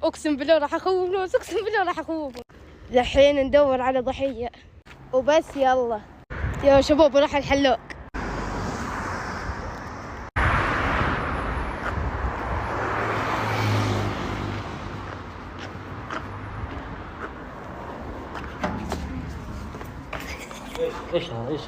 اقسم بالله راح اخوف ناس، اقسم بالله راح اخوف. الحين ندور على ضحية وبس. يلا يا شباب راح الحلاق. ايش هذا ايش؟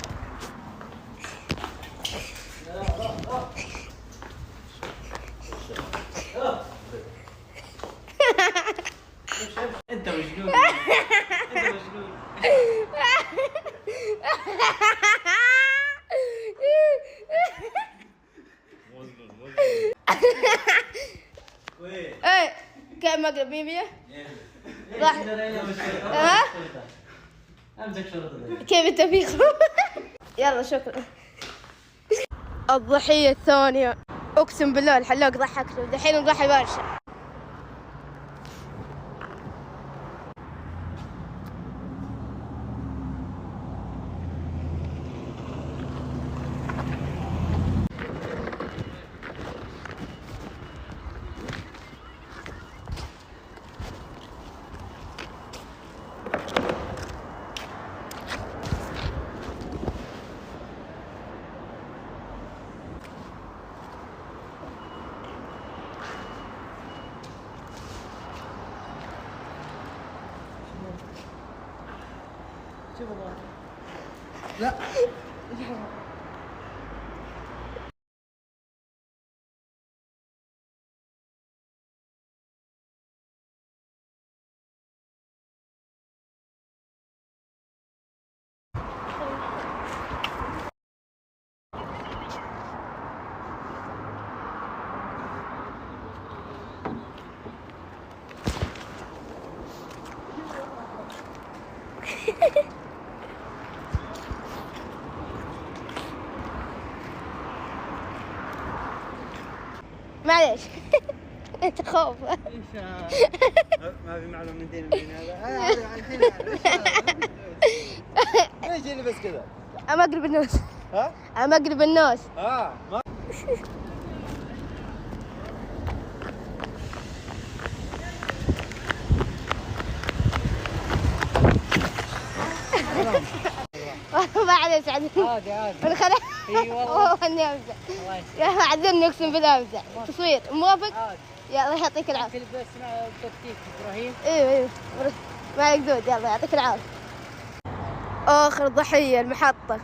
انت مجنون، انت مجنون. ايه كم مقلب 100 راح. ها امسك شرطه. كيف التفيخ؟ يلا شكرا. الضحية الثانية اقسم بالله الحلاق ضحكته، دحين نضحي برشا. لا معليش انت خوف. ما في معلومة من دين هذا ليش اللي بس كذا؟ انا اقرب الناس. ها؟ انا اقرب الناس. ما معليش عادي عادي من خلال. اي والله اني امزح. يا عذرني اقسم بالله امزح. تصوير موافق؟ عادي. يلا يعطيك العافيه. في اسمع تكتيك ابراهيم. ايوه ما عليك دود. يلا يعطيك العافيه. اخر ضحيه المحطه.